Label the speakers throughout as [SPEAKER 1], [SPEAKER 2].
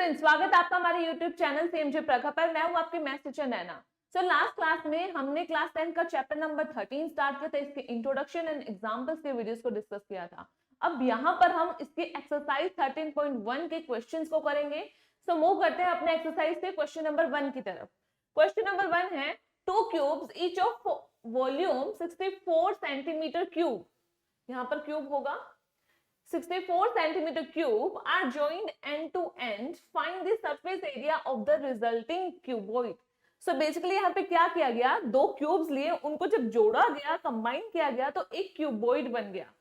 [SPEAKER 1] Friends, स्वागत है आपका हमारे यूट्यूब चैनल सीएमजे प्रखा पर। मैं हूं आपकी मैथ्स टीचर नैना। सो लास्ट क्लास में हमने क्लास 10 का चैप्टर नंबर 13 स्टार्ट किया था। इसके इंट्रोडक्शन एंड एग्जांपल्स के वीडियोस को डिस्कस किया था। अब यहाँ पर हम इसके एक्सरसाइज 13.1 के क्वेश्चंस को करेंगे। सो मूव करते हैं अपने एक्सरसाइज से क्वेश्चन नंबर 1 की तरफ। क्वेश्चन नंबर 1 है, to cubes each of volume 64 centimetre cube, यहाँ पर क्यूब होगा 64 centimeter cube are joined end to end. Find the surface area of the resulting cuboid. So basically यहाँ पे क्या किया गया, दो क्यूब्स लिए, उनको जब जोड़ा गया, कंबाइन किया गया तो एक क्यूबॉइड बन गया।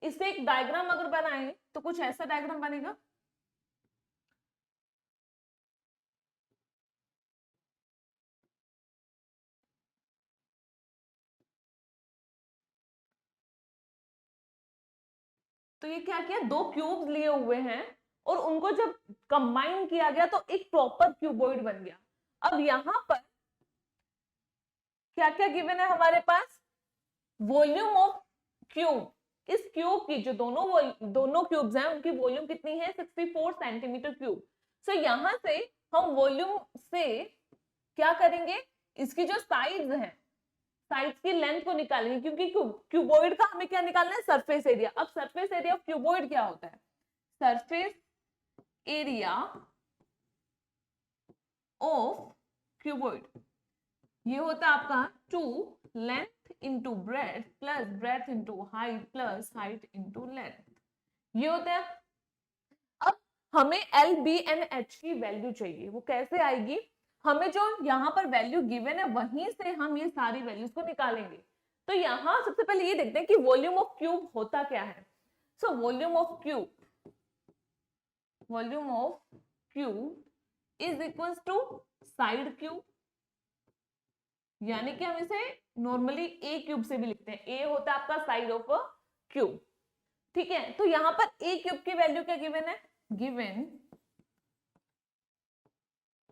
[SPEAKER 1] इससे एक डायग्राम अगर बनाए तो कुछ ऐसा डायग्राम बनेगा। तो ये क्या किया, दो क्यूब्स लिए हुए हैं और उनको जब कंबाइन किया गया तो एक प्रॉपर क्यूबॉइड बन गया। अब यहां पर क्या क्या गिवन है हमारे पास, वॉल्यूम ऑफ क्यूब, इस क्यूब की जो दोनों क्यूब्स हैं उनकी वॉल्यूम कितनी है, 64 सेंटीमीटर क्यूब। सो यहां से हम वॉल्यूम से क्या करेंगे, इसकी जो साइड्स हैं, साइड्स की लेंथ को निकालेंगे, क्योंकि क्यूबॉइड का हमें क्या निकालना है, सरफेस एरिया। अब सरफेस एरिया ऑफ क्यूबॉइड क्या होता है, सरफेस एरिया ऑफ क्यूबॉइड ये होता है आपका 2 length into breadth plus breadth into height plus height into length, ये होता है। अब हमें एल बी एंड एच की वैल्यू चाहिए, वो कैसे आएगी, हमें जो यहाँ पर वैल्यू गिवन है वहीं से हम ये सारी वैल्यूज को निकालेंगे। तो यहाँ सबसे पहले ये देखते हैं कि वॉल्यूम ऑफ क्यूब होता क्या है। So volume of cube is equal to side cube, यानी कि हम इसे नॉर्मली ए क्यूब से भी लिखते हैं। ए होता है आपका साइड ऑफ अ क्यूब, ठीक है। तो यहां पर ए क्यूब की वैल्यू क्या गिवन है, given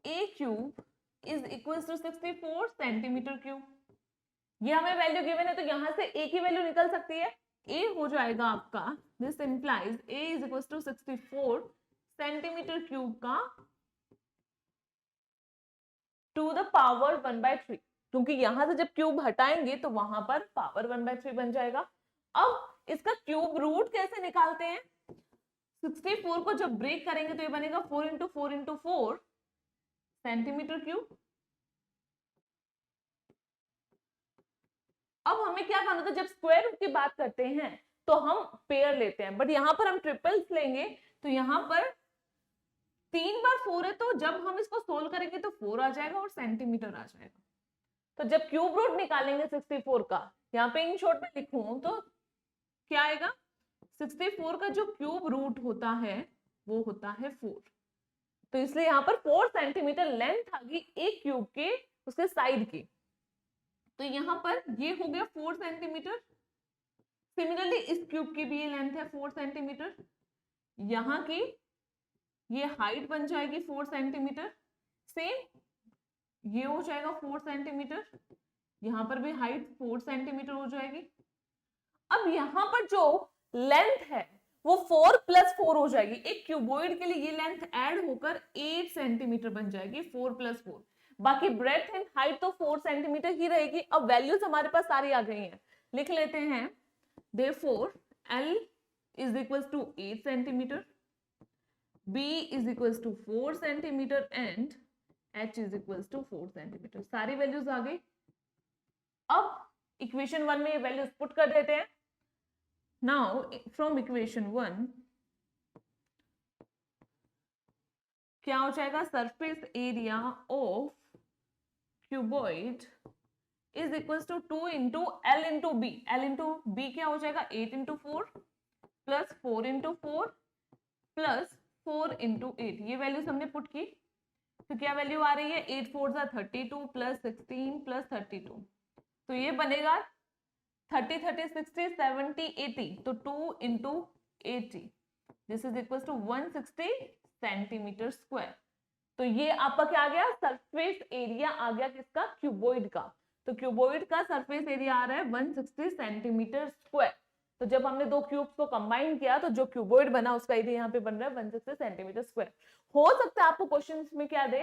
[SPEAKER 1] A cube is equal to 64 centimetre cube, ये हमें वैल्यू गिवन है। तो यहां से ए की वैल्यू निकल सकती है, ए हो जाएगा आपका, this implies A is equal to 64 centimetre cube का टू द पावर 1/3, क्योंकि यहां से जब क्यूब हटाएंगे तो वहां पर पावर 1/3 बन जाएगा। अब इसका क्यूब रूट कैसे निकालते हैं, 64 को जब ब्रेक करेंगे तो ये बनेगा 4 इंटू 4 इंटू 4 सेंटीमीटर क्यूब। अब हमें क्या करना था, जब स्क्वायर रूट की बात करते हैं तो हम पेयर लेते हैं, बट यहां पर हम ट्रिपल्स लेंगे। तो यहां पर 3 बार 4 है, तो जब हम इसको सोल्व करेंगे तो 4 आ जाएगा और सेंटीमीटर आ जाएगा। तो जब क्यूब रूट निकालेंगे 64 का, यहाँ पे इन शॉर्ट में लिखूं तो क्या आएगा, 64 का जो क्यूब रूट होता है वो होता है 4। तो इसलिए यहाँ पर 4 सेंटीमीटर लेंथ आ गई एक क्यूब के उसके साइड की। तो यहाँ पर ये हो गया 4 सेंटीमीटर। सिमिलरली इस क्यूब की भी ये लेंथ है 4 सेंटीमीटर, यहाँ की ये हाइट बन जाएगी 4 सेंटीमीटर, सेम ये हो जाएगा 4 सेंटीमीटर, यहां पर भी हाइट 4 सेंटीमीटर हो जाएगी। अब यहां पर जो लेंथ है वो 4 प्लस 4 हो जाएगी, एक क्यूबॉइड के लिए ये लेंथ ऐड होकर 8 सेंटीमीटर बन जाएगी, 4 प्लस 4। बाकी ब्रेथ एंड हाइट तो 4 सेंटीमीटर ही रहेगी। अब वैल्यूज हमारे पास सारी आ गई हैं, लिख लेते हैं। Therefore L is equal to 8 centimetre, B is equal to 4 centimetre and H is equal to 4 centimetre. सारी वैल्यूज आ गई। अब इक्वेशन 1 में ये वैल्यूज पुट कर देते हैं। नाउ फ्रॉम इक्वेशन 1 क्या हो जाएगा, surface area of cuboid is equal to 2 into L into B. L into B क्या हो जाएगा, 8 into 4 plus 4 into 4 plus 4 into 8, ये वैल्यूज हमने पुट की। तो क्या वैल्यू आ रही है, 8 4 32 प्लस 16 प्लस 32, तो ये बनेगा 30 30 60 70 80, तो 2 into 80 this is equal to 160 centimetre square. तो ये आपका क्या आ गया, सरफेस एरिया आ गया किसका, क्यूबॉइड का। तो क्यूबॉइड का सरफेस एरिया आ रहा है 160 सेंटीमीटर स्क्वायर। तो जब हमने दो क्यूब्स को कंबाइन किया तो जो क्यूबॉइड बना उसका एरिया यहाँ पे बन रहा है 160 सेंटीमीटर स्क्वायर। हो सकता है आपको क्वेश्चन में क्या दे,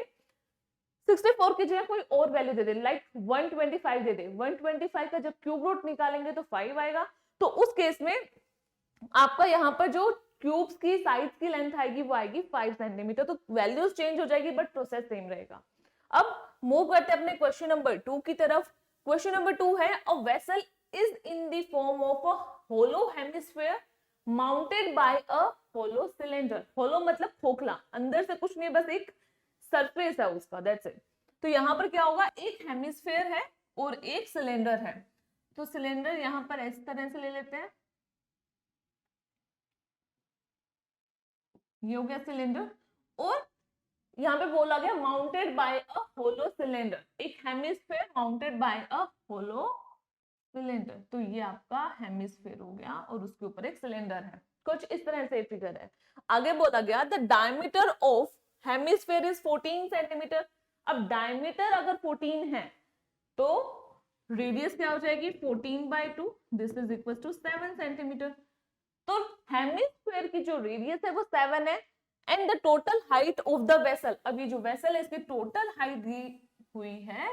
[SPEAKER 1] 64 की जगह कोई और वैल्यू दे दे, लाइक 125 दे दे। 125 का जब क्यूब रूट निकालेंगे तो 5 आएगा, तो उस केस में आपका यहाँ पर जो क्यूब्स की साइड की लेंथ आएगी वो आएगी 5 सेंटीमीटर। तो वैल्यूज चेंज हो जाएगी बट प्रोसेस सेम रहेगा। अब मूव करते हैं अपने क्वेश्चन नंबर 2 की तरफ। क्वेश्चन नंबर 2 है, a vessel is in the form of a hollow hemisphere mounted by a hollow cylinder. Hollow मतलब खोखला, अंदर से कुछ नहीं, बस एक सरफेस है उसका, दैट्स इट। तो यहाँ पर क्या होगा, एक हेमिस्फीयर है और एक सिलेंडर है। तो सिलेंडर यहाँ पर इस तरह से ले लेते हैं, ये हो गया सिलेंडर, और यहाँ पे बोला गया mounted by a hollow cylinder, एक hemisphere mounted by a hollow cylinder. तो ये आपका हेमिस्फीयर हो गया और उसके ऊपर एक सिलेंडर है, कुछ इस तरह से फिगर है। आगे बोला गया the diameter of hemisphere is 14 centimetre. अब डायमीटर अगर 14 है तो रेडियस क्या हो जाएगी 14/2, this is equal to 7 centimetre. तो हेमिस्फीयर की जो रेडियस है वो 7 है and the total height of the vessel, अब ये जो वेसल है इसकी टोटल हाइट दी हुई है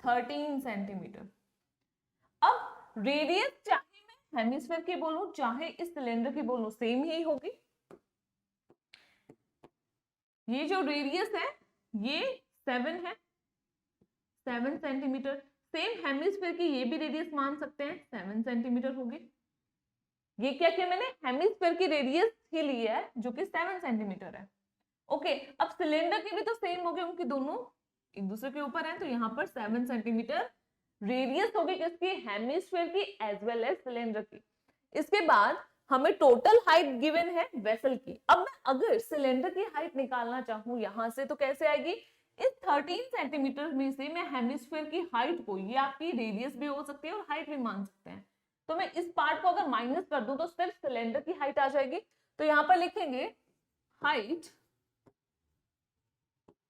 [SPEAKER 1] 13 सेंटीमीटर। अब रेडियस चाहे मैं हेमिस्फीयर की बोलूं चाहे इस सिलेंडर की बोलूं सेम ही होगी। ये जो रेडियस है ये 7 है, 7 सेंटीमीटर। सेम हेमिस्फीयर की ये भी रेडियस मान सकते हैं 7 सेंटीमीटर होगी। ये क्या किया मैंने, हेमिस्फीयर की रेडियस ही ली है जो कि 7 सेंटीमीटर है। ओके, अब सिलेंडर की भी तो सेम हो गई, उनकी दोनों एक दूसरे के ऊपर है, तो यहाँ पर 7 सेंटीमीटर रेडियस होगी किसकी, हेमिस्फीयर की एज वेल एज सिलेंडर की। इसके बाद हमें टोटल हाइट गिवन है वेसल की। अब मैं अगर सिलेंडर की हाइट निकालना चाहूं यहां से तो कैसे आएगी, इस 13 सेंटीमीटर में से मैं हेमिस्फीयर की हाइट को, ये आपकी रेडियस भी हो सकती है और हाइट भी मान सकते हैं, तो मैं इस पार्ट को अगर माइनस कर दूं तो सिर्फ सिलेंडर की हाइट आ जाएगी। तो यहां पर लिखेंगे height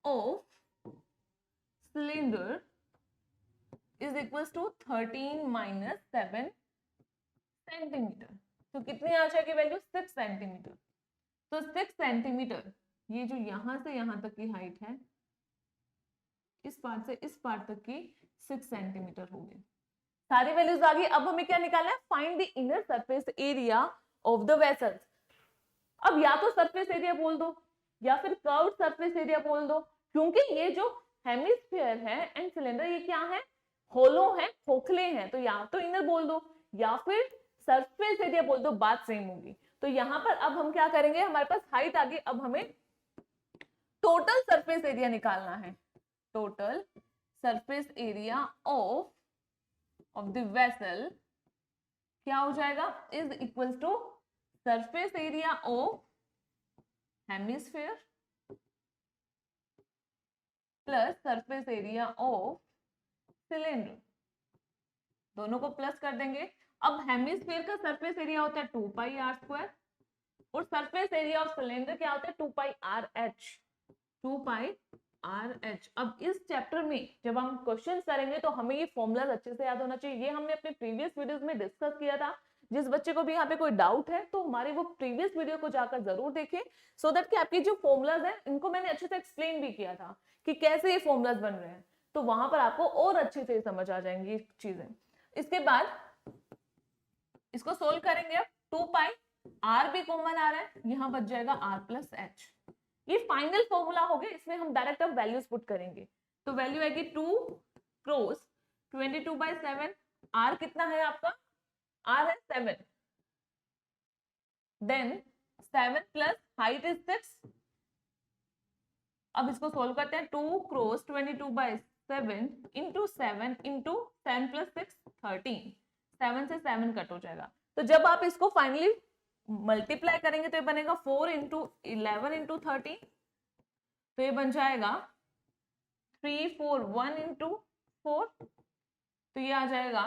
[SPEAKER 1] of cylinder is equal to 13 minus 7 centimetre. तो कितनी आ जाएगी वैल्यू, 6 सेंटीमीटर। तो 6 सेंटीमीटर, ये जो यहां से यहां तक की हाइट है, इस पार्ट से इस पार्ट तक की 6 सेंटीमीटर होगी। सारी वैल्यूज आ गई। अब हमें क्या निकालना है, find the inner surface area of the vessels. अब या तो सरफेस एरिया बोल दो या फिर कर्व्ड सरफेस एरिया बोल दो, क्योंकि ये जो हेमिस्फीयर है एंड सिलेंडर ये क्या है, होलो है, खोखले हैं, तो या तो इनर बोल दो या फिर सरफेस एरिया बोल दो, बात सेम होगी। तो यहां पर अब हम क्या करेंगे, हमारे पास हाइट आ गई, अब हमें टोटल सरफेस एरिया निकालना है। Total surface area of the vessel क्या हो जाएगा, is equal to surface area of hemisphere plus surface area of cylinder, दोनों को प्लस कर देंगे। अब हेमिस्फीयर का सरफेस एरिया होता है 2πr² और सरफेस एरिया ऑफ सिलेंडर क्या होता है 2πrh, 2πrh। अब इस चैप्टर में जब हम क्वेश्चन करेंगे तो हमें ये फॉर्मूला अच्छे से याद होना चाहिए। ये हमने अपने प्रीवियस वीडियोस में डिस्कस किया था। जिस बच्चे को भी यहाँ पे कोई डाउट है तो हमारे वो प्रीवियस वीडियो को जाकर जरूर देखें, सो दैट कि आपकी जो फॉर्मूलाज हैं इनको मैंने अच्छे से एक्सप्लेन भी किया था कि कैसे ये फॉर्मूलाज बन रहे हैं, तो वहां पर आपको और अच्छे से समझ आ जाएंगी चीजें। इसके बाद इसको सोल्व करेंगे। अब 2π, r भी कॉमन आ रहा है, यहाँ बच जाएगा r+h। ये फाइनल फॉर्मूला हो गया, इसमें हम डायरेक्ट अब वैल्यूज पुट करेंगे। तो वैल्यू आएगी 2 क्रॉस 22/7, r कितना है आपका, r है 7, देन 7 प्लस हाइट इज 6। अब इसको सोल्व करते हैं, 2 क्रॉस 22/7 इंटू 7 इंटू 10 + 6 13, 7 से 7 कट हो जाएगा। तो जब आप इसको फाइनली मल्टीप्लाई करेंगे तो ये बनेगा 4 इंटू 11 इंटू 13, तो ये बन जाएगा 341 इंटू 4, तो ये आ जाएगा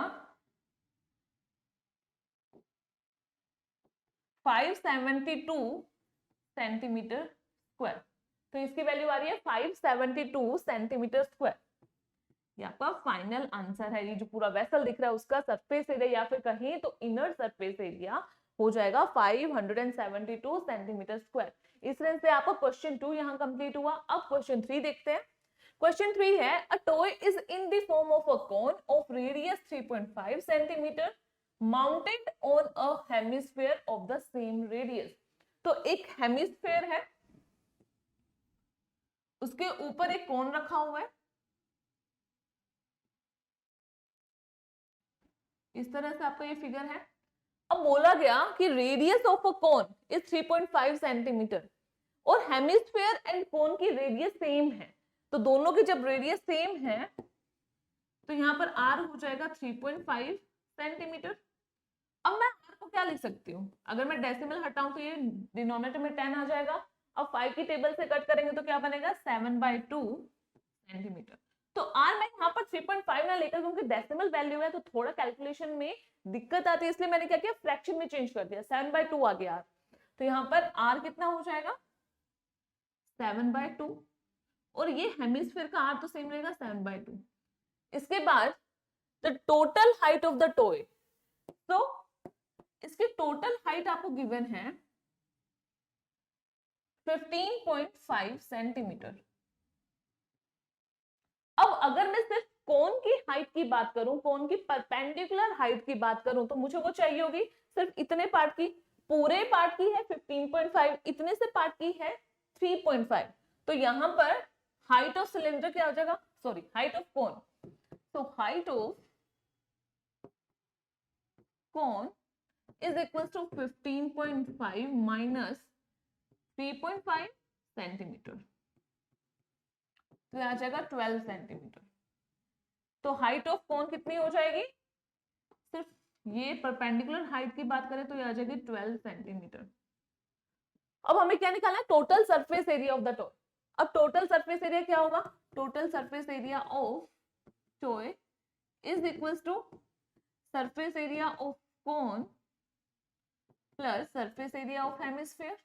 [SPEAKER 1] 572 सेंटीमीटर स्क्वायर। तो इसकी वैल्यू आ रही है 572 सेंटीमीटर स्क्वायर। ये आपका फाइनल आंसर है। ये जो पूरा वेसल दिख रहा है उसका सरफेस एरिया या फिर कहें तो इनर सरफेस एरिया हो जाएगा 572 सेंटीमीटर स्क्वायर। इस रेंज से आपका क्वेश्चन 2 यहाँ कंप्लीट हुआ। अब क्वेश्चन 3 देखते हैं। क्वेश्चन 3 है a toy is in the form of a cone of radius 3.5 centimetre mounted on a hemisphere of the same radius. तो एक हेमिस्फीयर है, उसके ऊपर एक कोन रखा हुआ है, इस तरह से आपका ये फिगर है। अब बोला गया कि radius of a cone is 3.5 centimetre और हेमिस्फीयर एंड कोन की रेडियस सेम है। तो दोनों की जब रेडियस सेम है तो यहाँ पर आर हो जाएगा 3.5 सेंटीमीटर। अब मैं आर को क्या लिख सकती हूँ, अगर मैं डेसिमल हटाऊं तो ये डिनोमिनेटर में 10 आ जाएगा। अब 5 की टेबल से कट करेंगे तो क्या बनेगा 7/2 सेंटीमीटर। तो आर मैं यहाँ पर 3.5 ना लेकर, क्योंकि डेसिमल वैल्यू है तो थोड़ा कैलकुलेशन में दिक्कत आती है, इसलिए मैंने क्या किया फ्रैक्शन में चेंज कर दिया, 7/2 आ गया। तो यहाँ पर आर कितना हो जाएगा 7/2 और ये हेमिस्फीयर का आर तो सेम रहेगा 7/2। इसके बाद the total height of the toy, तो इसकी टोटल हाइट आपको गिवन है 15.5 सेंटीमीटर। अब अगर मैं सिर्फ कोन की हाइट की बात करूं, कोन की परपेंडिकुलर हाइट की बात करूं, तो मुझे वो चाहिए होगी सिर्फ इतने पार्ट की, पूरे पार्ट की है 15.5, इतने से पार्ट की है 3.5। तो यहां पर हाइट ऑफ सिलेंडर क्या हो जाएगा, सॉरी हाइट ऑफ कोन, तो height of cone is equals to 15.5 minus 3.5 centimetre, तो आ जाएगा 12 सेंटीमीटर। तो हाइट ऑफ कोन कितनी हो जाएगी, सिर्फ ये परपेंडिकुलर हाइट की बात करें तो ये आ जाएगी 12 सेंटीमीटर। अब हमें क्या निकालना है, total surface area of the toy. अब टोटल सरफेस एरिया क्या होगा, total surface area of toy is equals to surface area of cone plus surface area of hemisphere.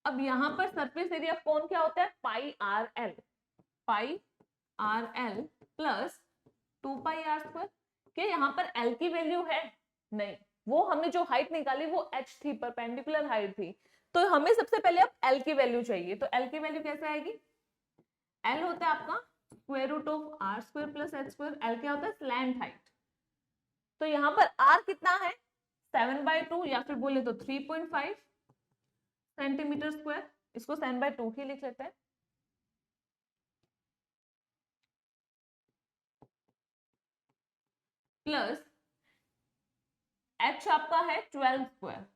[SPEAKER 1] अब यहां पर सरफेस एरिया ऑफ कोन क्या होता है पाई आर एल, पाई R L plus 2πr²। क्या यहाँ पर एल की वैल्यू है, नहीं, वो हमने जो हाइट निकाली वो एच थी, परपेंडिकुलर हाइट थी। तो हमें सबसे पहले अब एल की वैल्यू चाहिए। तो एल की वैल्यू कैसे आएगी, एल होता है आपका square root of R square plus H square. L क्या होता है स्लैंट हाइट। तो यहाँ पर आर कितना है 7/2 या फिर बोले तो 3.5 सेंटीमीटर स्क्वायर। इसको 7/2 ही लिख लेते हैं, प्लस एच आपका है 12 स्क्वायर।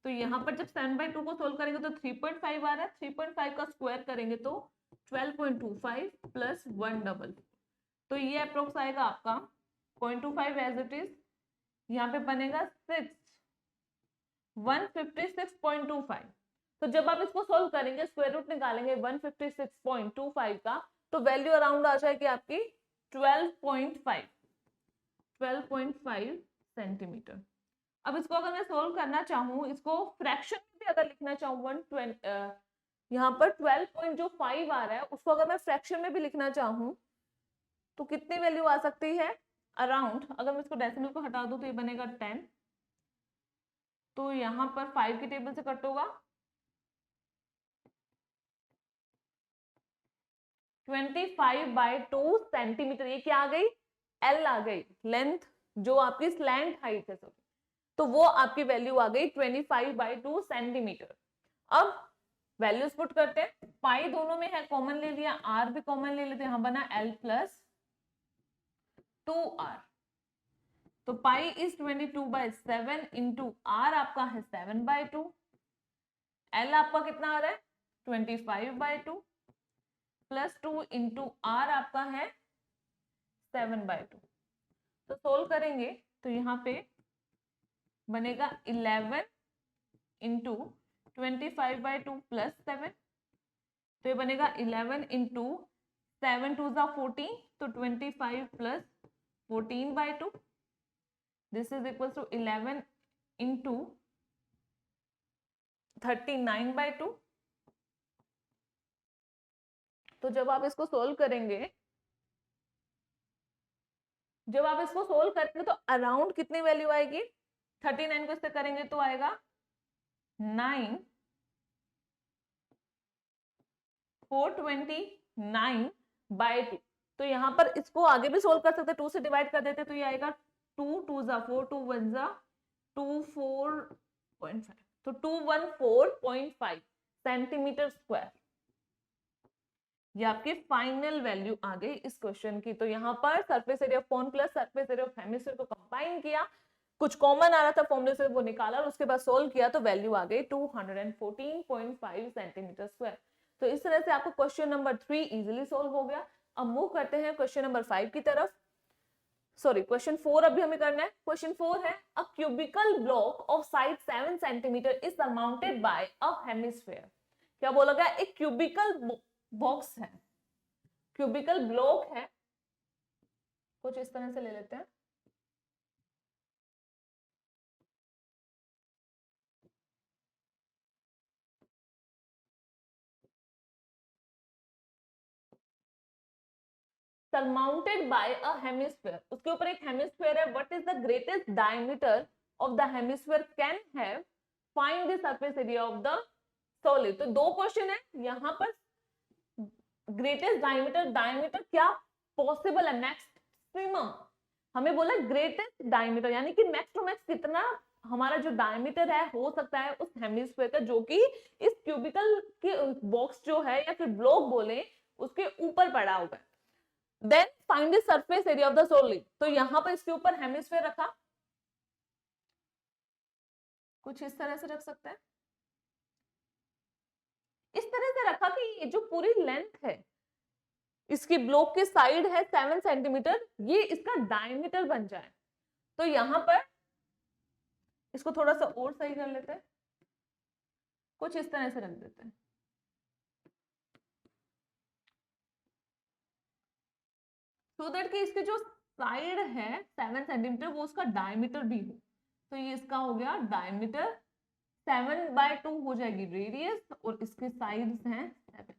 [SPEAKER 1] तो यहाँ पर जब 7/2 को सोल्व करेंगे तो 3.5 आ रहा है, 3.5 का स्क्वायर करेंगे तो 12.25 प्लस 1 तो ये अप्रोक्स आएगा आपका 0.25 एज इट इज। यहाँ पे बनेगा 156.25। तो जब आप इसको सोल्व करेंगे स्क्वायर रूट निकालेंगे 156.25 का, तो वैल्यू अराउंड आ जाएगी आपकी 12.5 सेंटीमीटर। अब इसको अगर मैं सोल्व करना चाहूँ, इसको फ्रैक्शन में भी अगर लिखना चाहूँ 120, यहाँ पर 12.5 आ रहा है, उसको अगर मैं फ्रैक्शन में भी लिखना चाहूँ तो कितनी वैल्यू आ सकती है अराउंड, अगर मैं इसको डेसिमल को हटा दूं तो ये बनेगा 10। तो यहाँ पर 5 की टेबल से कट होगा 25/2 सेंटीमीटर। ये क्या आ गई, एल आ गई, लेंथ जो आपकी स्लैंट हाइट है सॉरी, तो वो आपकी वैल्यू आ गई 25/2 सेंटीमीटर। अब वैल्यूज पुट करते हैं, पाई दोनों में है कॉमन ले लिया, आर भी कॉमन ले लेते हैं, यहां बना एल प्लस 2r। तो पाई इज 22/7 इंटू आर आपका है 7/2, एल आपका कितना आ रहा है 25/2 प्लस 2 इंटू आर आपका है 7/2। तो सोल्व करेंगे तो यहाँ पे बनेगा 11 इंटू 25/2 प्लस 7, तो ये बनेगा 11 इंटू 7 2 14, तो 25 plus 14/2, this is equal to 11 into 39/2, तो जब आप इसको सोल्व करेंगे तो अराउंड कितनी वैल्यू आएगी, 39 को इससे करेंगे तो आएगा 9,429/2। तो यहाँ पर इसको आगे भी सोल्व कर सकते हैं, 2 से डिवाइड कर देते तो ये आएगा 2 2 जा 4 2 1 जा 2 4.5, तो 214.5 सेंटीमीटर स्क्वायर। ये आपकी फाइनल वैल्यू आ गई इस क्वेश्चन की। तो यहाँ पर surface area of cone plus surface area of hemisphere को कंबाइन किया, कुछ कॉमन आ रहा था फॉर्मूले से, वो निकाला और उसके बाद सोल्व किया तो वैल्यू आ गई 214.5 सेंटीमीटर स्क्वायर। तो इस तरह से आपको क्वेश्चन नंबर 3 इजीली सोल्व हो गया। अब मूव करते हैं क्वेश्चन नंबर 5 की तरफ, सॉरी क्वेश्चन 4 अभी हमें करना है। क्वेश्चन 4 है a cubical block of size 7 centimetre is surmounted by a hemisphere. क्या बोला गया, एक क्यूबिकल बॉक्स है, क्यूबिकल ब्लॉक है, कुछ इस तरह से ले लेते हैं। सरमाउंटेड बाय अ हेमिस्फीयर, उसके ऊपर एक हेमिस्फीयर है। What is the greatest diameter of the hemisphere can have, find the surface area of the solid. तो दो क्वेश्चन है यहाँ पर, ग्रेटेस्ट डायमीटर क्या पॉसिबल है, मैक्सिमम हमें बोला ग्रेटेस्ट डायमीटर, यानी कि मैक्स टू मैक्स कितना हमारा जो डायमीटर है हो सकता है उस हेमिस्फीयर का, जो कि इस क्यूबिकल के बॉक्स जो है या फिर ब्लॉक बोले उसके ऊपर पड़ा हुआ है। Then find the surface area of the solid. तो यहां पर इसके ऊपर हेमिस्फीयर रखा, कुछ इस तरह से रख सकते हैं, इस तरह से रखा कि ये जो पूरी लेंथ है इसकी ब्लॉक की साइड है 7 सेंटीमीटर, ये इसका डायमीटर बन जाए। तो यहां पर इसको थोड़ा सा और सही कर लेते हैं, कुछ इस तरह से रख देते हैं, सो दैट कि इसके जो साइड है 7 सेंटीमीटर वो उसका डायमीटर भी हो। तो ये इसका हो गया डायमीटर, 7/2 हो जाएगी रेडियस और इसके साइड्स हैं 7।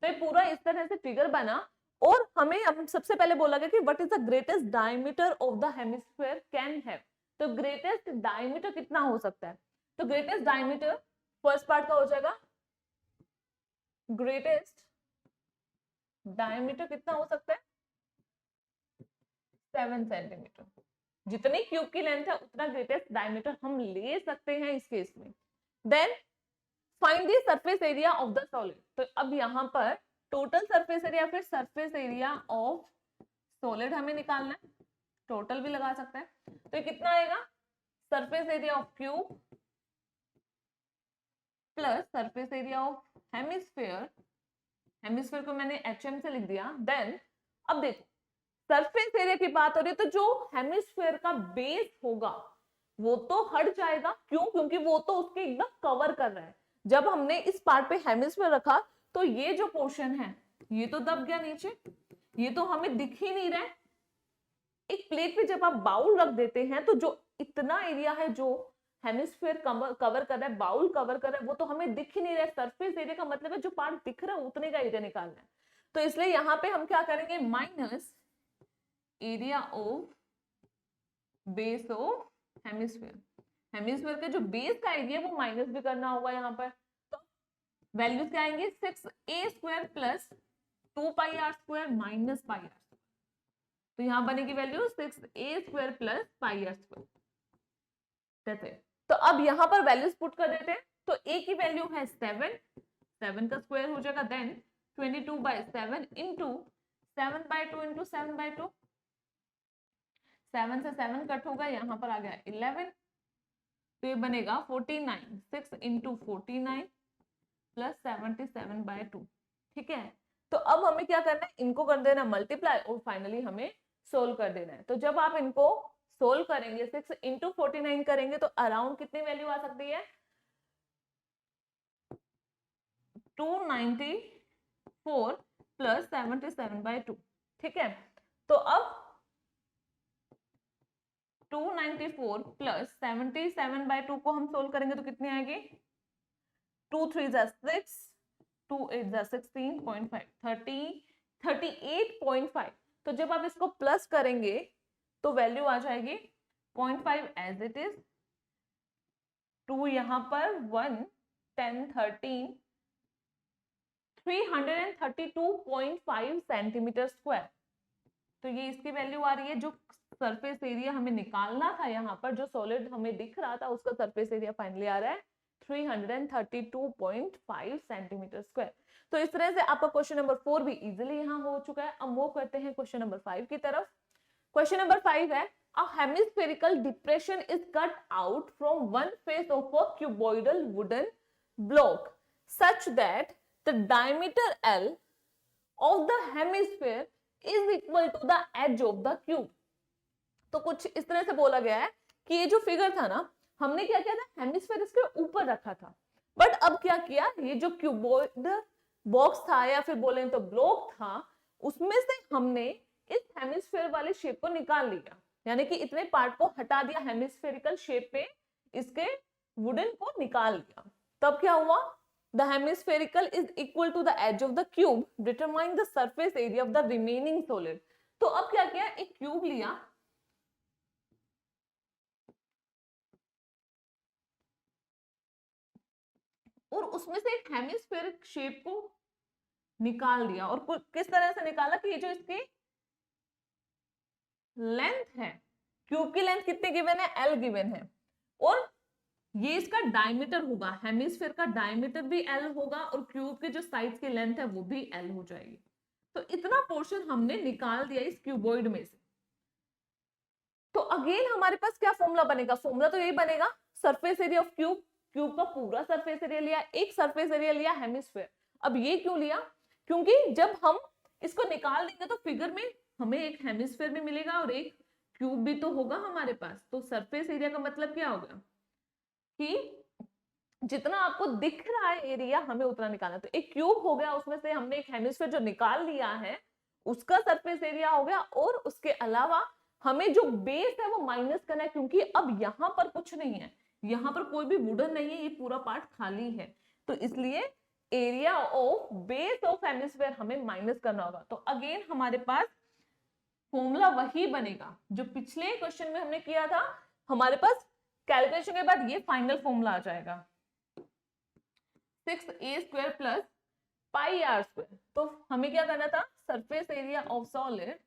[SPEAKER 1] तो ये पूरा इस तरह से फिगर बना। और हमें अब सबसे पहले बोला गया कि what is the greatest diameter of the hemisphere can have. तो ग्रेटेस्ट डायमीटर कितना हो सकता है, तो ग्रेटेस्ट डायमीटर फर्स्ट पार्ट का हो जाएगा, ग्रेटेस्ट डायमीटर कितना हो सकता है 7 सेंटीमीटर। जितनी क्यूब की लेंथ है उतना ग्रेटेस्ट डायमीटर हम ले सकते हैं इस केस में। Then find the surface area of the solid. तो अब यहाँ पर टोटल सरफेस एरिया फिर सरफेस एरिया ऑफ सॉलिड हमें निकालना है, टोटल भी लगा सकते हैं। तो कितना आएगा, surface area of cube plus surface area of hemisphere, hemisphere को मैंने HM से लिख दिया। देन अब देखो सरफेस एरिया की बात हो रही है, तो जो हेमिस्फीयर का बेस होगा वो तो हट जाएगा, क्यों, क्योंकि वो तो उसके एकदम कवर कर रहा है। जब हमने इस पार्ट पे हेमिस्फीयर रखा तो ये जो पोर्शन है ये तो दब गया नीचे, ये तो हमें दिख ही नहीं रहा है। एक प्लेट पे जब आप बाउल रख देते हैं तो जो इतना एरिया है जो हेमिस्फीयर कवर कर रहा है, बाउल कवर कर रहा है, वो तो हमें दिख ही नहीं रहा है। सरफेस एरिया का मतलब है जो पार्ट दिख रहा है उतने का एरिया निकालना है। तो इसलिए यहाँ पे हम क्या करेंगे, minus area of base of hemisphere, hemisphere का जो बेस का एरिया वो माइनस भी करना होगा यहाँ पर। तो वैल्यूज क्या आएंगे, 6a² plus 2πr² minus πr²। तो यहाँ बनेगी वैल्यू 6a² प्लस πr²। तो अब यहाँ पर वैल्यूज पुट कर देते हैं। तो a की वैल्यू है 7 का स्क्वायर हो जाएगा, देन 22/7 इंटू 7/2 इंटू 7/2, 7 से 7 कट होगा, यहाँ पर आ गया 11। तो ये बनेगा 49, 6 इंटू 49 प्लस 77/2। ठीक है, तो अब हमें क्या करना है, इनको कर देना मल्टीप्लाई और फाइनली हमें सोल्व कर देना है। तो जब आप इनको सोल्व करेंगे 6 इंटू 49 करेंगे तो अराउंड कितनी वैल्यू आ सकती है, 294 प्लस 77/2। ठीक है, तो अब 294 प्लस 77/2 को हम सोल्व करेंगे तो कितनी आएगी, 2 3 6, 2 8 16.5 38.5। तो जब आप इसको प्लस करेंगे तो वैल्यू आ जाएगी 0.5 एज इट इज, 2 यहाँ पर 1 10 13 332.5 सेंटीमीटर स्क्वायर। तो ये इसकी वैल्यू आ रही है। जो सरफेस एरिया हमें निकालना था यहाँ पर, जो सॉलिड हमें दिख रहा था, उसका सरफेस एरिया फाइनली आ रहा है 332.5 सेंटीमीटर स्क्वायर। तो इस तरह से आपका क्वेश्चन नंबर 4 भी इजीली यहाँ हो चुका है। अब मूव करते हैं क्वेश्चन नंबर 5 की तरफ। क्वेश्चन नंबर 5 है, a hemispherical depression is cut out from one face of a cuboidal wooden block such that the diameter L of the hemisphere is equal to the edge of the cube। तो कुछ इस तरह से बोला गया है कि ये जो फिगर था ना, हमने क्या किया था, हेमिस्फीयर इसके ऊपर रखा था, बट अब क्या किया, ये जो क्यूबॉइड बॉक्स था या फिर बोले तो ब्लॉक था, उसमें से हमने इस हेमिस्फीयर वाले शेप को निकाल लिया, यानी कि इतने पार्ट को हटा दिया, हेमिस्फेरिकल शेप पे इसके वुडन को निकाल लिया। तब क्या हुआ, the hemispherical is equal to the edge of the cube, determine the surface area of the remaining solid. तो अब क्या किया, एक क्यूब लिया, और उसमें से एक हेमिस्फेरिक शेप को निकाल दिया। और किस तरह से निकाला कि ये जो इसकी लेंथ है, क्यूब की लेंथ कितनी गिवन है, L गिवन है, और ये इसका डायमीटर होगा, हेमिस्फीयर का डायमीटर भी L होगा और क्यूब के जो साइड्स की लेंथ है वो भी L हो जाएगी। तो इतना पोर्शन हमने निकाल दिया इस क्यूबॉइड में से। तो अगेन हमारे पास क्या फॉर्मूला बनेगा, फॉर्मूला तो यही बनेगा, surface area of cube, cube का पूरा सरफेस एरिया लिया, एक सरफेस एरिया लिया हेमिस्फीयर। अब ये क्यों लिया, क्योंकि जब हम इसको निकाल देंगे तो फिगर में हमें एक हेमिस्फीयर भी मिलेगा और एक क्यूब भी तो होगा हमारे पास। तो सरफेस एरिया का मतलब क्या होगा कि जितना आपको दिख रहा है एरिया हमें उतना निकालना। तो एक क्यूब हो गया, उसमें से हमने एक हेमिस्फीयर जो निकाल लिया है उसका सरफेस एरिया हो गया, और उसके अलावा हमें जो बेस है वो माइनस करना है, क्योंकि अब यहाँ पर कुछ नहीं है, यहाँ पर कोई भी वुडन नहीं है, ये पूरा पार्ट खाली है, तो इसलिए area of base of hemisphere हमें माइनस करना होगा। तो अगेन हमारे पास फॉर्मूला वही बनेगा जो पिछले क्वेश्चन में हमने किया था। हमारे पास कैलकुलेशन के बाद ये फाइनल फॉर्मूला आ जाएगा 6a² plus pi r square. तो हमें क्या करना था, surface area of solid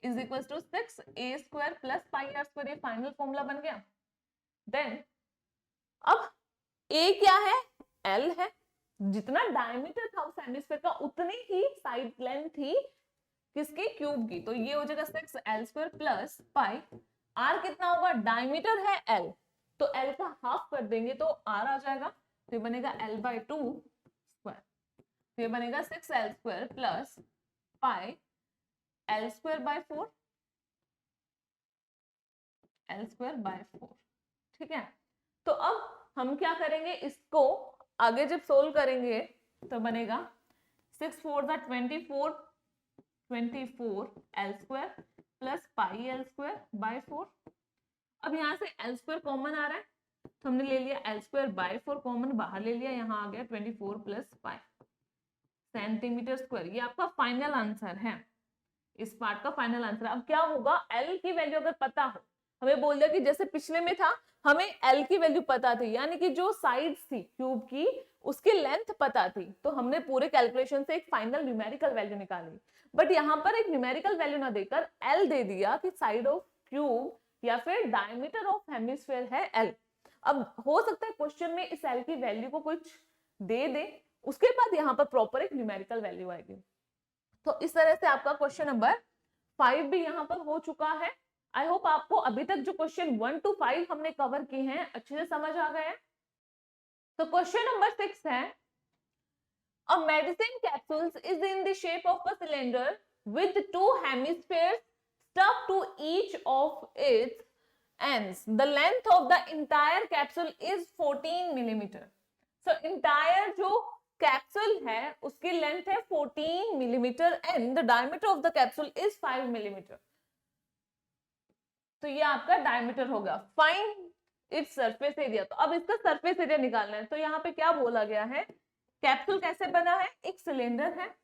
[SPEAKER 1] is equal to 6a² plus pi r square, ये फाइनल फॉर्मूला बन गया। देन अब a क्या है, L है, जितना डायमीटर था उस हेमिस्फीयर का उतनी ही साइड लेंथ थी किसकी, क्यूब की। तो ये हो जाएगा 6l² प्लस पाई, r कितना होगा, डायमीटर है L, तो L का हाफ कर देंगे तो R आ जाएगा, तो ये बनेगा L/2 स्क्वायर। तो ये बनेगा 6l² plus pi L²/4, L²/4। ठीक है, तो अब हम क्या करेंगे, इसको आगे जब सोल्व करेंगे तो बनेगा 6 4 24 24 L² प्लस पाई L²/4। अब यहाँ से L² कॉमन आ रहा है, तो हमने ले लिया L²/4 कॉमन बाहर ले लिया, यहाँ आ गया 24 प्लस पाई सेंटीमीटर स्क्वायर। ये आपका फाइनल आंसर है, इस पार्ट का फाइनल आंसर। अब क्या होगा, L की वैल्यू अगर पता हो, हमें बोल दिया कि जैसे पिछले में था हमें L की वैल्यू पता थी, यानी कि जो साइड्स थी क्यूब की उसकी लेंथ पता थी, तो हमने पूरे कैलकुलेशन से एक फाइनल न्यूमेरिकल वैल्यू निकाली। बट यहाँ पर एक न्यूमेरिकल वैल्यू ना देकर L दे दिया कि साइड ऑफ क्यूब या फिर डायमीटर ऑफ हेमिस्फीयर है L। अब हो सकता है क्वेश्चन में इस L की वैल्यू को कुछ दे दे, उसके बाद यहाँ पर प्रॉपर एक न्यूमेरिकल वैल्यू आएगी। तो इस तरह से आपका क्वेश्चन नंबर 5 भी यहाँ पर हो चुका है। आई होप आपको अभी तक जो क्वेश्चन 1 to 5 हमने कवर किए हैं अच्छे से समझ आ गए। तो क्वेश्चन नंबर 6 है, a medicine capsules is in the shape of a cylinder with 2 hemispheres stuck to each of its ends. The length of the entire capsule is 14 millimeter. So entire जो capsule है उसकी length है 14 millimetre and the diameter of the capsule is 5 millimetre. तो ये आपका diameter होगा। Find its surface area. तो अब इसका सरफेस एरिया निकालना है। तो यहाँ पे क्या बोला गया है, कैप्सूल कैसे बना है, एक सिलेंडर है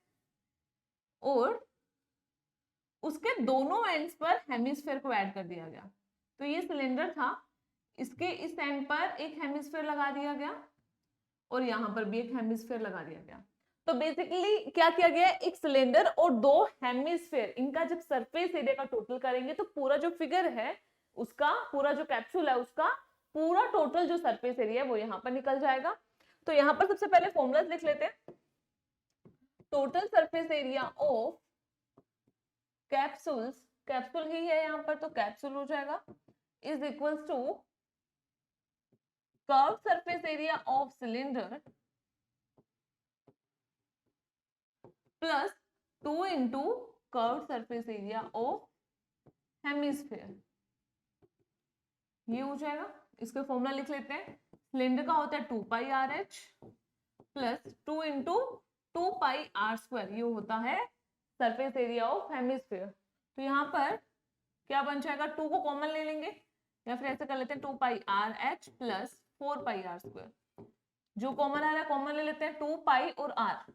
[SPEAKER 1] और उसके दोनों एंड्स पर हेमिस्फेयर को ऐड कर दिया गया। तो ये सिलेंडर था, इसके इस एंड पर एक हेमिस्फेयर लगा दिया गया और यहाँ पर भी एक हेमिस्फेयर लगा दिया गया। तो बेसिकली क्या किया गया, एक सिलेंडर और दो हेमिस्फेयर, इनका जब सरफेस एरिया का टोटल करेंगे तो पूरा जो फिगर है उसका, पूरा जो कैप्सूल है उसका पूरा टोटल जो सरफेस एरिया है वो यहाँ पर निकल जाएगा। तो यहाँ पर सबसे पहले फॉर्मूला लिख लेते हैं। Total surface area of capsules, capsule ही है यहाँ पर तो कैप्सूल हो जाएगा, is equals to curve surface area of cylinder plus 2 into curve surface area of hemisphere, ये हो जाएगा। इसके फॉर्मूला लिख लेते हैं। सिलेंडर का होता है 2 pi R H plus 2 into 2 pi R square, ये होता है सरफेस एरिया ऑफ हेमिस्फेयर। तो यहाँ पर क्या बन जाएगा, 2 को कॉमन ले लेंगे या फिर ऐसे कर लेते हैं 2 pi R H plus 4 pi R square. जो कॉमन आ रहा है कॉमन ले लेते हैं, 2 पाई और आर,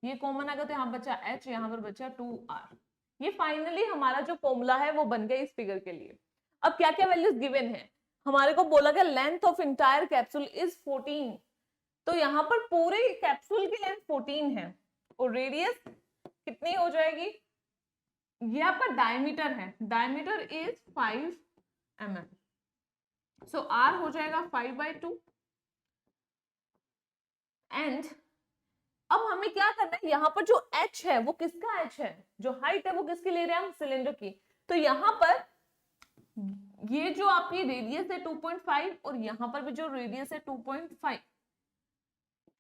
[SPEAKER 1] ये कॉमन आ गया तो यहाँ बचा h, यहाँ पर बचा 2r। ये फाइनली हमारा जो फॉर्मूला है वो बन गया इस फिगर के लिए। अब क्या क्या वैल्यूज गिवन है, हमारे को बोला गया length of entire capsule is 14। तो यहाँ पर पूरे कैप्सूल की लेंथ 14 है और रेडियस कितनी हो जाएगी, यहाँ पर डायमीटर है, diameter is 5 mm, so r हो जाएगा 5/2। एंड अब हमें क्या करना है, यहाँ पर जो h है वो किसका h है, जो हाइट है वो किसकी ले रहे हैं हम, सिलेंडर की। तो यहाँ पर ये जो आपकी रेडियस है 2.5 और यहाँ पर भी जो रेडियस है 2.5,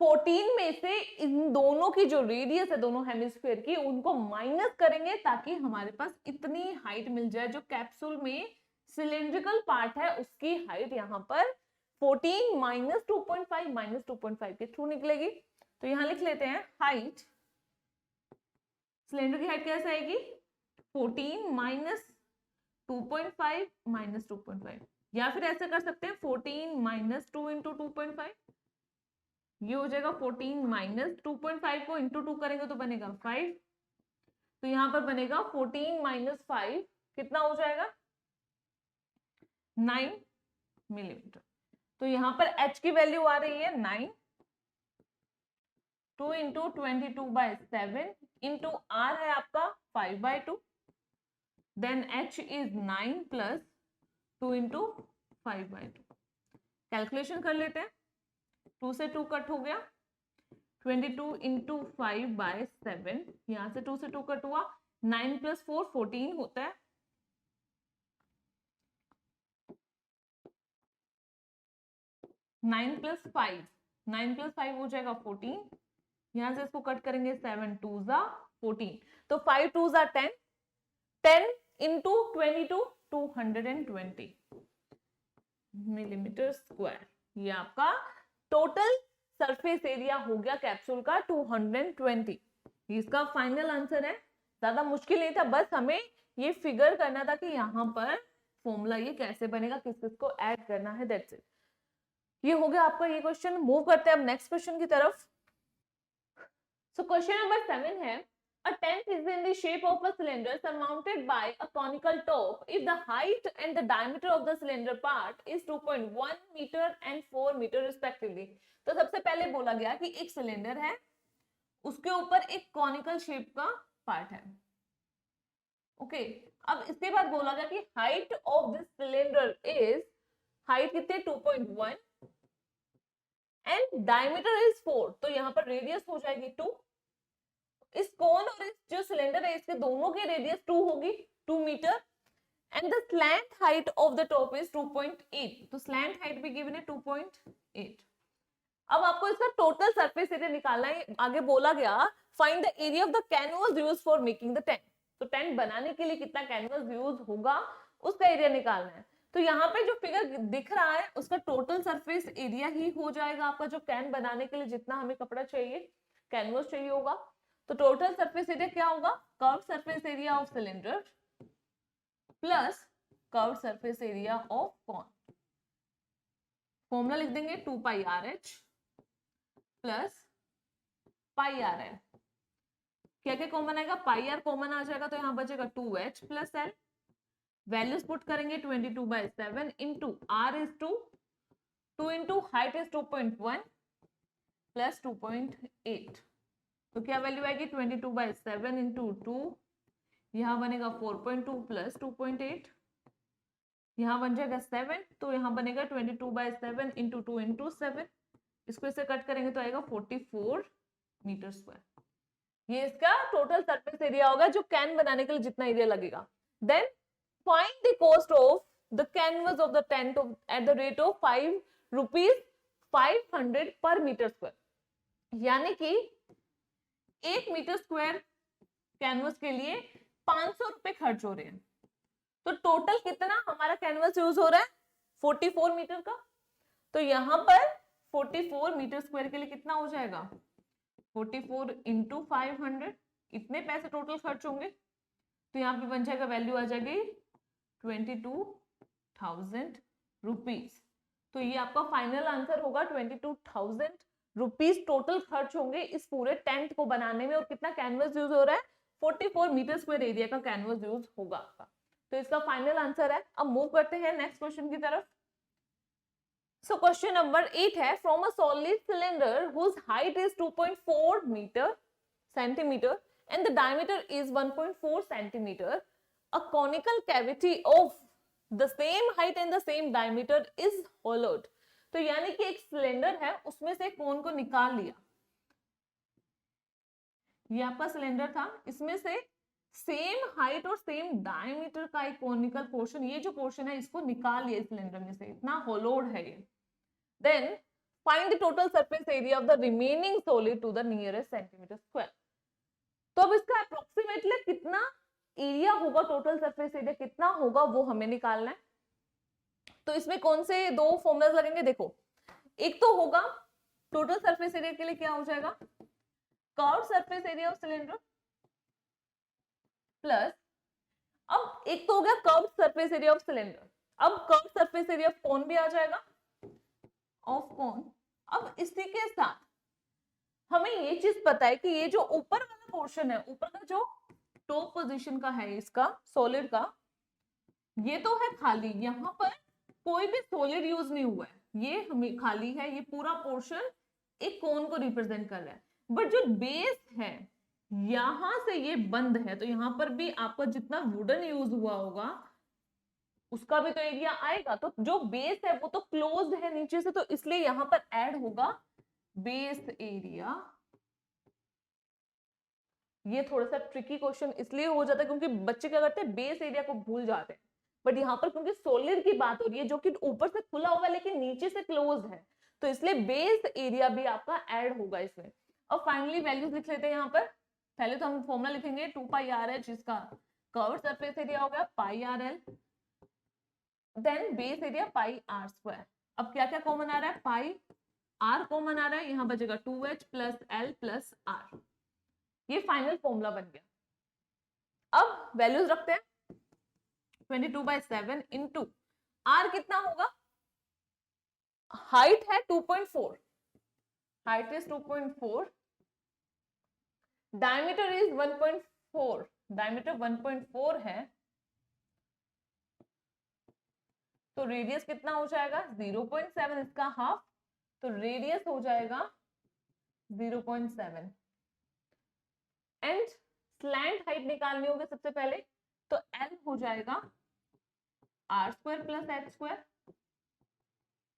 [SPEAKER 1] 14 में से इन दोनों की जो रेडियस है दोनों हेमिस्फीयर की उनको माइनस करेंगे ताकि हमारे पास इतनी हाइट मिल जाए। जो कैप्सूल में सिलेंड्रिकल पार्ट है उसकी हाइट यहाँ पर 14 माइनस 2.5 के थ्रू निकलेगी। तो यहां लिख लेते हैं हाइट, सिलेंडर की हाइट कैसे आएगी, 14 माइनस 2.5 माइनस 2.5, या फिर ऐसे कर सकते हैं 14 माइनस 2 इंटू 2.5, ये हो जाएगा 14 माइनस 2.5 को इंटू 2 करेंगे तो बनेगा 5। तो यहां पर बनेगा 14 माइनस 5 कितना हो जाएगा, 9 मिलीमीटर। तो यहां पर h की वैल्यू आ रही है 9, 2 इंटू 22/7 इंटू r है आपका 5/2, then h is 9 plus 2 into 5/2। Calculation कर लेते हैं, 2 से 2 कट हो गया, 22 इंटू 5/7, यहां से 2 से 2 कट हुआ, 9 प्लस 4 14 होता है, नाइन प्लस फाइव हो जाएगा 14, यहां से इसको कट करेंगे 7 2 जा 14, तो 5 2 जा 10, 10 इंटू 22 220 मिलीमीटर स्क्वायर। ये आपका टोटल सरफेस एरिया हो गया कैप्सूल का 220। इसका फाइनल आंसर है, ज्यादा मुश्किल नहीं था, बस हमें ये फिगर करना था कि यहाँ पर फॉर्मूला ये कैसे बनेगा, किस किस को ऐड करना है, दैट्स इट। ये हो गया आपका ये क्वेश्चन। मूव करते हैं अब नेक्स्ट क्वेश्चन की तरफ। So question number 7 है, a tent is in the shape of a cylinder surmounted by a conical top if the height and the diameter of the cylinder part is 2.1 meter and 4 meter respectively। तो सबसे पहले बोला गया कि एक cylinder है, उसके ऊपर एक कॉनिकल शेप का पार्ट है, ओके। अब इसके बाद बोला गया कि height of this cylinder is, height कितनी 2.1 एंड डायमीटर इज 4, तो यहाँ पर रेडियस हो जाएगी 2। इस कोन और इस जो सिलेंडर है इसके दोनों की रेडियस 2 होगी, 2 metre, and the slant height of the top is 2.8, तो स्लैंट हाइट भी गिवन है 2.8। अब आपको इसका टोटल सरफेस एरिया निकालना है। आगे बोला गया find the area of the canvas used for making the tent, तो टेंट बनाने के लिए कितना कैनवस यूज होगा उसका एरिया निकालना है। तो यहाँ पे जो फिगर दिख रहा है उसका टोटल सरफेस एरिया ही हो जाएगा आपका, जो कैन बनाने के लिए जितना हमें कपड़ा चाहिए, कैनवस चाहिए होगा। तो टोटल सरफेस एरिया क्या होगा, curve surface area of cylinder plus curve surface area of cone, formula लिख देंगे 2 pi R H plus pi R L. क्या क्या कॉमन आएगा, पाई आर कॉमन आ जाएगा तो यहाँ बचेगा 2h plus L. Values put करेंगे 22/7 into R is 2 into height is 2.1 plus 2.8। तो क्या वैल्यू आएगी 22/7 इंटू 2, यहाँ बनेगा 4.2 प्लस 2.8, यहाँ बन जाएगा 7, तो यहाँ बनेगा 22/7 इंटू 2 इंटू 7। इसको इसे कट करेंगे तो आएगा 44 मीटर स्क्वायर। ये इसका टोटल सरफेस एरिया होगा जो कैन बनाने के लिए जितना एरिया लगेगा। Then find the cost of the canvas of the tent at the rate of 5 rupees 500 per metre square. यानी कि 1 मीटर स्क्वायर कैनवस के लिए 500 रुपए खर्च हो रहे हैं। तो टोटल कितना हमारा कैनवस यूज हो रहा है 44 मीटर का। तो यहां पर 44 मीटर स्क्वायर के लिए कितना हो जाएगा 44 इंटू 500, इतने पैसे टोटल खर्च होंगे। तो यहाँ पे बन जाएगा वैल्यू आ जाएगी 22,000 रुपीज। तो ये आपका फाइनल आंसर होगा 22,000 रुपीज टोटल खर्च होंगे इस पूरे टेंट को बनाने में। और कितना कैनवस यूज हो रहा है 44 मीटर स्क्वायर एरिया का कैनवस यूज होगा आपका। तो इसका फाइनल आंसर है। अब मूव करते हैं नेक्स्ट क्वेश्चन की तरफ। So question number 8 है from a solid cylinder whose height is 2.4 centimeter and the diameter is 1.4 centimeter, a conical cavity of the same height and the same diameter is hollowed। तो यानी कि एक cylinder है उसमें से कोन को निकाल लिया, ये आपका सिलेंडर था, इसमें से सेम हाइट और सेम डायमीटर का एक कोनिकल पोर्शन, ये जो पोर्शन है इसको निकाल लिया सिलेंडर में से, इतना होलोड है ये। Then find the total surface area of the remaining solid to the nearest centimeter square। तो अब इसका अप्रोक्सीमेटली कितना एरिया होगा, टोटल सरफेस एरिया कितना होगा वो हमें निकालना है। तो इसमें कौन से दो फॉर्मूलाज लगेंगे, देखो एक तो होगा टोटल सरफेस एरिया के लिए क्या हो जाएगा curve surface area of cylinder plus, अब एक तो हो गया curve surface area of cylinder, अब curve surface area of cone भी आ जाएगा ऑफ कोन। अब इसी के साथ हमें ये चीज पता है कि ये जो ऊपर वाला पोर्शन है, ऊपर का जो टॉप पोजीशन का है इसका सॉलिड का, ये तो है खाली, यहाँ पर कोई भी सॉलिड यूज नहीं हुआ है, ये हमें खाली है, ये पूरा पोर्शन एक कोन को रिप्रेजेंट कर रहा है। बट जो बेस है यहां से ये बंद है, तो यहाँ पर भी आपका जितना वुडन यूज हुआ होगा उसका भी तो एरिया आएगा। तो जो बेस है वो तो क्लोज्ड है नीचे से, तो इसलिए यहां पर ऐड होगा बेस एरिया। ये थोड़ा सा ट्रिकी क्वेश्चन इसलिए हो जाता है क्योंकि बच्चे क्या करते हैं बेस एरिया को भूल जाते हैं। बट यहाँ पर क्योंकि सॉलिड की बात हो रही है जो कि ऊपर से खुला हुआ है लेकिन नीचे से क्लोज है, तो इसलिए बेस एरिया भी आपका ऐड होगा इसमें। और फाइनली वैल्यूज लिख लेते हैं यहाँ पर। पहले तो हम फॉर्मूला लिखेंगे 2 पाई आर एच, जिसका कर्व सरफेस एरिया हो गया pi R L, then base area pi R square. अब क्या क्या कॉमन आ रहा है, पाई आर कॉमन आ रहा है, यहाँ बचेगा 2h plus L plus R. ये फाइनल फॉर्मूला बन गया। अब वैल्यूज रखते हैं 22/7 इंटू आर कितना होगा, हाइट है 2.4, height is 2.4, diameter is 1.4, diameter 1.4 है, तो रेडियस कितना हो जाएगा 0.7, इसका हाफ, तो रेडियस हो जाएगा 0.7। एंड स्लैंट हाइट निकालनी होगी सबसे पहले, तो एल हो जाएगा R square plus H square.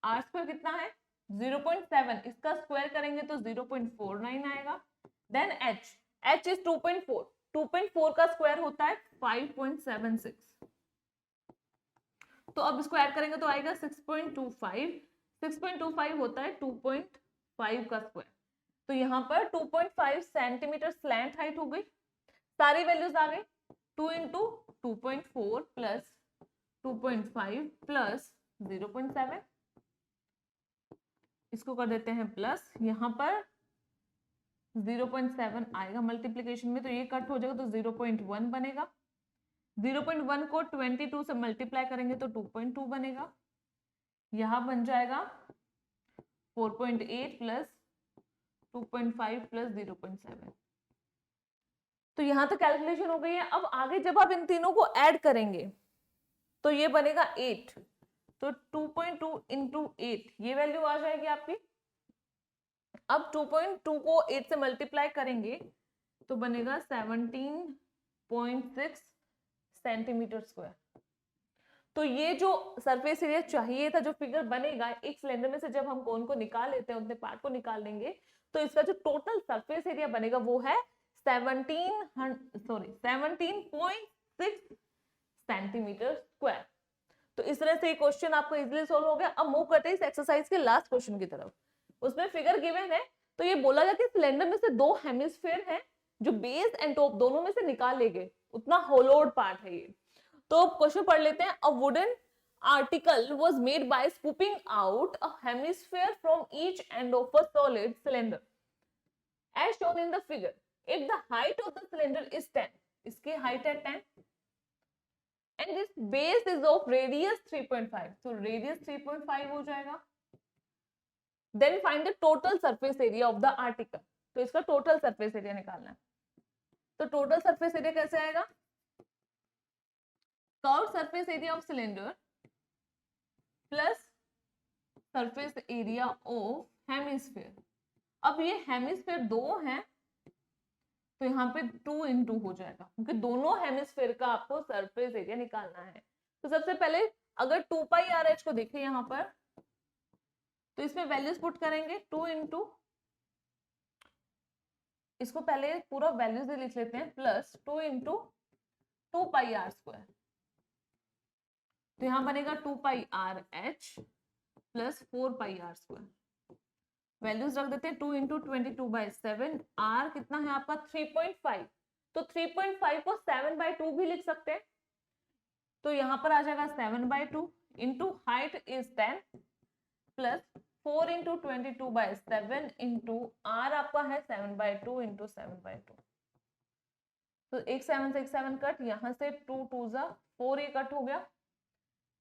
[SPEAKER 1] R square कितना है 0.7, इसका स्क्वायर करेंगे तो 0.49 आएगा। देन एच, एच इज 2.4, 2.4 का स्क्वायर होता है 5.76, तो अब इसको ऐड करेंगे तो आएगा 6.25, 6.25 होता है 2.5 का स्क्वायर, तो यहाँ पर 2.5 सेंटीमीटर स्लैंट हाइट हो गई। सारी वैल्यूज आ गई, 2 इंटू 2.4 प्लस 2.5 प्लस 0.7, इसको कर देते हैं प्लस, यहाँ पर 0.7 आएगा मल्टीप्लीकेशन में, तो ये कट हो जाएगा तो 0.1 बनेगा। 0.1 को 22 से मल्टीप्लाई करेंगे तो 2.2 बनेगा, यहां बन जाएगा 4.8 प्लस 2.5 प्लस 0.7। तो यहां तक कैलकुलेशन हो गई है। अब आगे जब आप इन तीनों को ऐड करेंगे तो ये बनेगा 8, तो 2.2 इंटू 8 ये वैल्यू आ जाएगी आपकी। अब 2.2 को 8 से मल्टीप्लाई करेंगे तो बनेगा 17.6 सेंटीमीटर स्क्वायर। तो ये जो सरफेस एरिया चाहिए था, जो फिगर बनेगा एक सिलेंडर में से जब हम कोन को निकाल लेते हैं, उतने पार्ट को निकाल लेंगे, तो इसका जो टोटल सरफेस एरिया बनेगा वो है 17.6 सेंटीमीटर स्क्वायर। तो इस तरह से ये क्वेश्चन आपको इजीली सॉल्व हो गया। अब मूव करते हैं इस एक्सरसाइज के लास्ट क्वेश्चन की तरफ। उसमें फिगर गिवन है, तो ये बोला गया कि सिलेंडर में से दो हेमिस्फीयर हैं जो बेस एंड टॉप दोनों में से निकाल ले गए, उतना होलोड पार्ट है ये। तो क्वेश्चन पढ़ लेते हैं। A wooden article was made by scooping out a hemisphere from each end of a solid cylinder as shown in the figure. If the height of the cylinder is 10, इसकी height है 10 and this base is of radius 3.5, so radius 3.5 हो जाएगा। Then find the total surface area of the article, तो इसका total surface area निकालना है। तो total surface area कैसे आएगा? Curved surface area of cylinder plus surface area of hemisphere. अब ये हेमिस्फीयर दो हैं तो यहाँ पे 2 इंटू हो जाएगा, क्योंकि दोनों हेमिस्फीयर का आपको सरफेस एरिया निकालना है। तो सबसे पहले अगर 2 पाई आर एच को देखें यहाँ पर, तो इसमें वैल्यूज पुट करेंगे 2 इंटू, इसको पहले पूरा वैल्यूज लिख लेते हैं, plus 2 into 2 pi R square. तो यहां बनेगा 2 pi R H plus 4 pi R square. Values रख देते हैं 2 इंटू 22/7, आर कितना है आपका 3.5, तो 3.5 को 7/2 भी लिख सकते हैं। तो यहां पर आ जाएगा 7/2 into height is 10 plus 4 into 22/7 into R आपका है 7/2 इंटू 7/2। तो एक 7 से एक 7 कट, यहां से 2 2 जा 4, ये कट हो गया,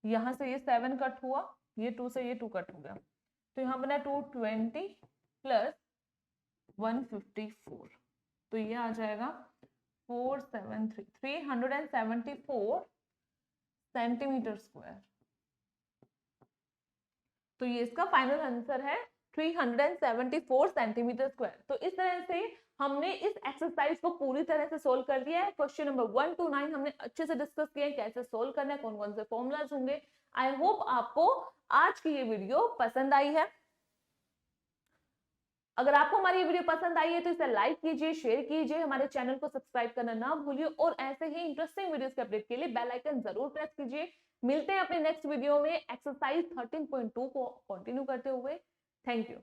[SPEAKER 1] यहां से ये 7 कट हुआ, ये 2 से ये 2 कट हो गया। तो यहाँ बना 220 प्लस 154, तो ये आ जाएगा 374 सेंटीमीटर स्क्वायर। तो ये इसका फाइनल आंसर है 374 सेंटीमीटर स्क्वायर। तो इस तरह से हमने इस एक्सरसाइज को पूरी तरह से सोल्व कर लिया है। क्वेश्चन नंबर 1 to 9 हमने अच्छे से डिस्कस किया है, कैसे सोल्व करना है, कौन कौन से फॉर्मूलाज होंगे। आई होप आपको आज की ये वीडियो पसंद आई है। अगर आपको हमारी ये वीडियो पसंद आई है तो इसे लाइक कीजिए, शेयर कीजिए, हमारे चैनल को सब्सक्राइब करना ना भूलिए और ऐसे ही इंटरेस्टिंग वीडियोस के अपडेट के लिए बेल आइकन जरूर प्रेस कीजिए। मिलते हैं अपने नेक्स्ट वीडियो में एक्सरसाइज 13.2 को कंटिन्यू करते हुए। Thank you.